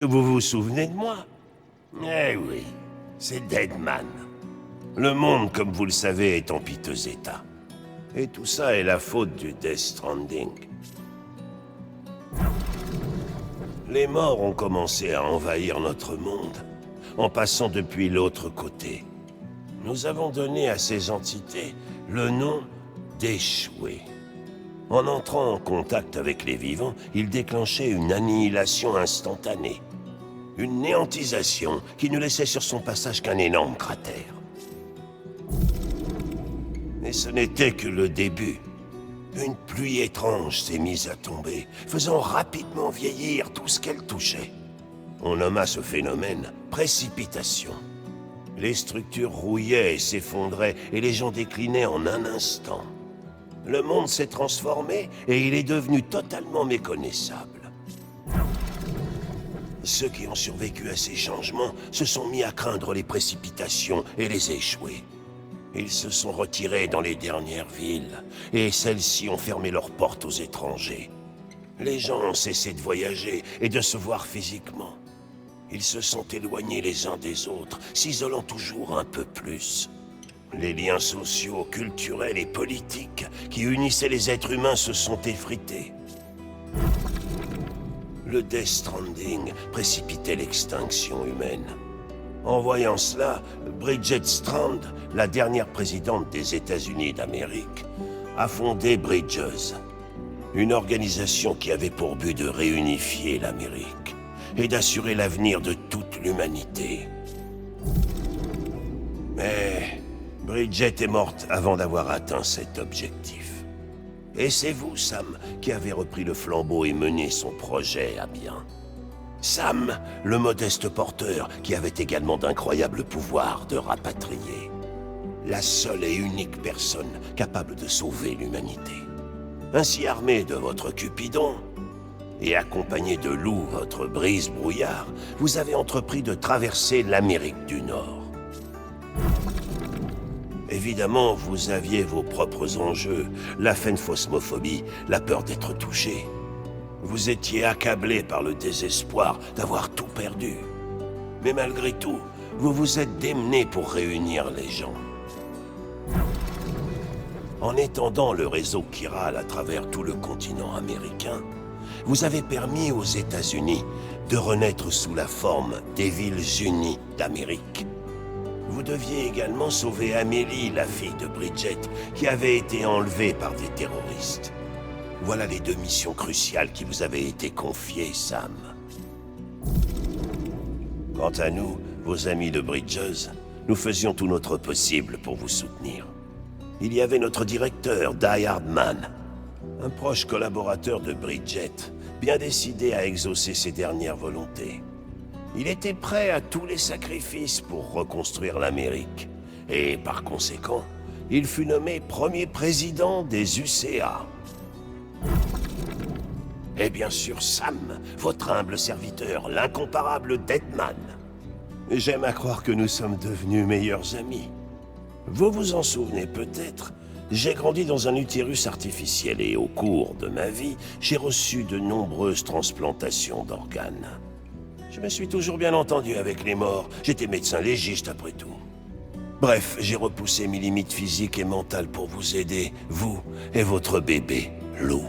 Vous vous souvenez de moi? Eh oui, c'est Deadman. Le monde, comme vous le savez, est en piteux état. Et tout ça est la faute du Death Stranding. Les morts ont commencé à envahir notre monde, en passant depuis l'autre côté. Nous avons donné à ces entités le nom d'échoués. En entrant en contact avec les vivants, ils déclenchaient une annihilation instantanée. Une néantisation qui ne laissait sur son passage qu'un énorme cratère. Mais ce n'était que le début. Une pluie étrange s'est mise à tomber, faisant rapidement vieillir tout ce qu'elle touchait. On nomma ce phénomène précipitation. Les structures rouillaient et s'effondraient, et les gens déclinaient en un instant. Le monde s'est transformé, et il est devenu totalement méconnaissable. Ceux qui ont survécu à ces changements se sont mis à craindre les précipitations et les échoués. Ils se sont retirés dans les dernières villes, et celles-ci ont fermé leurs portes aux étrangers. Les gens ont cessé de voyager et de se voir physiquement. Ils se sont éloignés les uns des autres, s'isolant toujours un peu plus. Les liens sociaux, culturels et politiques qui unissaient les êtres humains se sont effrités. Le Death Stranding précipitait l'extinction humaine. En voyant cela, Bridget Strand, la dernière présidente des États-Unis d'Amérique, a fondé Bridges, une organisation qui avait pour but de réunifier l'Amérique et d'assurer l'avenir de toute l'humanité. Mais Bridget est morte avant d'avoir atteint cet objectif. Et c'est vous, Sam, qui avez repris le flambeau et mené son projet à bien. Sam, le modeste porteur, qui avait également d'incroyables pouvoirs de rapatrier. La seule et unique personne capable de sauver l'humanité. Ainsi armé de votre Cupidon, et accompagné de Lou, votre brise-brouillard, vous avez entrepris de traverser l'Amérique du Nord. Évidemment, vous aviez vos propres enjeux, la phénophosmophobie, la peur d'être touché. Vous étiez accablé par le désespoir d'avoir tout perdu. Mais malgré tout, vous vous êtes démené pour réunir les gens. En étendant le réseau chiral à travers tout le continent américain, vous avez permis aux États-Unis de renaître sous la forme des villes unies d'Amérique. Vous deviez également sauver Amélie, la fille de Bridget, qui avait été enlevée par des terroristes. Voilà les deux missions cruciales qui vous avaient été confiées, Sam. Quant à nous, vos amis de Bridges, nous faisions tout notre possible pour vous soutenir. Il y avait notre directeur, Die Hardman, un proche collaborateur de Bridget, bien décidé à exaucer ses dernières volontés. Il était prêt à tous les sacrifices pour reconstruire l'Amérique. Et par conséquent, il fut nommé premier président des UCA. Et bien sûr Sam, votre humble serviteur, l'incomparable Deadman. J'aime à croire que nous sommes devenus meilleurs amis. Vous vous en souvenez peut-être, j'ai grandi dans un utérus artificiel et au cours de ma vie, j'ai reçu de nombreuses transplantations d'organes. Je me suis toujours bien entendu avec les morts, j'étais médecin légiste après tout. Bref, j'ai repoussé mes limites physiques et mentales pour vous aider, vous et votre bébé, Lou.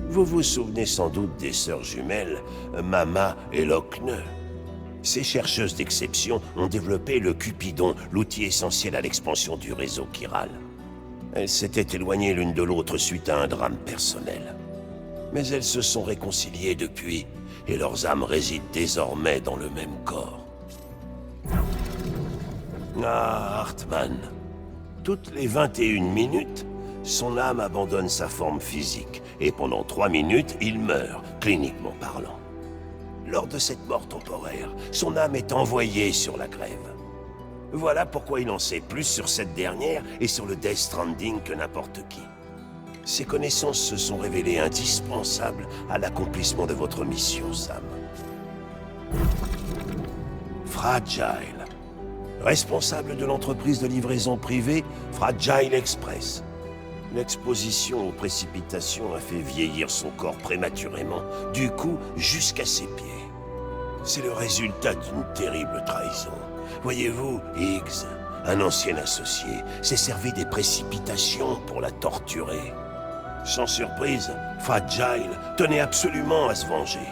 Vous vous souvenez sans doute des sœurs jumelles, Mama et Lockne. Ces chercheuses d'exception ont développé le Cupidon, l'outil essentiel à l'expansion du réseau chiral. Elles s'étaient éloignées l'une de l'autre suite à un drame personnel. Mais elles se sont réconciliées depuis, et leurs âmes résident désormais dans le même corps. Ah, Hartman. Toutes les 21 minutes, son âme abandonne sa forme physique, et pendant 3 minutes, il meurt, cliniquement parlant. Lors de cette mort temporaire, son âme est envoyée sur la grève. Voilà pourquoi il en sait plus sur cette dernière et sur le Death Stranding que n'importe qui. Ces connaissances se sont révélées indispensables à l'accomplissement de votre mission, Sam. Fragile, responsable de l'entreprise de livraison privée Fragile Express. L'exposition aux précipitations a fait vieillir son corps prématurément, du cou jusqu'à ses pieds. C'est le résultat d'une terrible trahison. Voyez-vous, Higgs, un ancien associé, s'est servi des précipitations pour la torturer. Sans surprise, Fragile tenait absolument à se venger.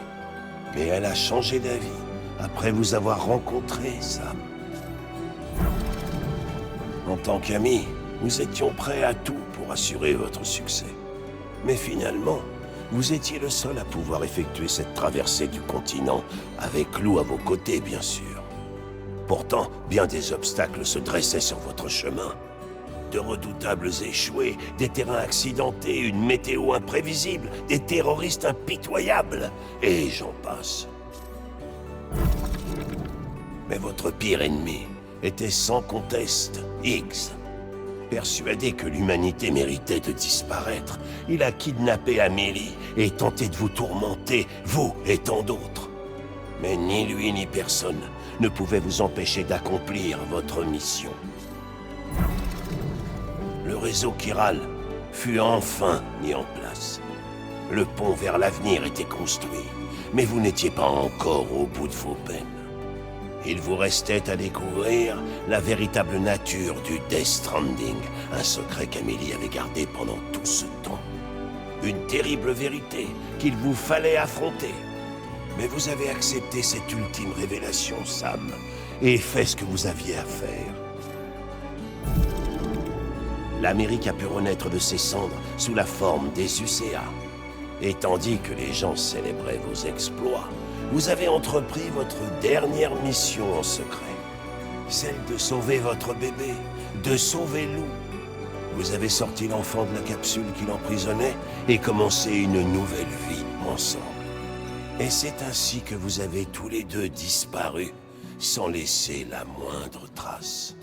Mais elle a changé d'avis après vous avoir rencontré, Sam. En tant qu'amis, nous étions prêts à tout pour assurer votre succès. Mais finalement, vous étiez le seul à pouvoir effectuer cette traversée du continent, avec Lou à vos côtés, bien sûr. Pourtant, bien des obstacles se dressaient sur votre chemin. De redoutables échoués, des terrains accidentés, une météo imprévisible, des terroristes impitoyables, et j'en passe. Mais votre pire ennemi était sans conteste Higgs. Persuadé que l'humanité méritait de disparaître, il a kidnappé Amélie et tenté de vous tourmenter, vous et tant d'autres. Mais ni lui ni personne ne pouvait vous empêcher d'accomplir votre mission. Le réseau chiral fut enfin mis en place. Le pont vers l'avenir était construit, mais vous n'étiez pas encore au bout de vos peines. Il vous restait à découvrir la véritable nature du Death Stranding, un secret qu'Amélie avait gardé pendant tout ce temps. Une terrible vérité qu'il vous fallait affronter. Mais vous avez accepté cette ultime révélation, Sam, et fait ce que vous aviez à faire. L'Amérique a pu renaître de ses cendres sous la forme des UCA. Et tandis que les gens célébraient vos exploits, vous avez entrepris votre dernière mission en secret. Celle de sauver votre bébé, de sauver Lou. Vous avez sorti l'enfant de la capsule qui l'emprisonnait et commencé une nouvelle vie ensemble. Et c'est ainsi que vous avez tous les deux disparu, sans laisser la moindre trace.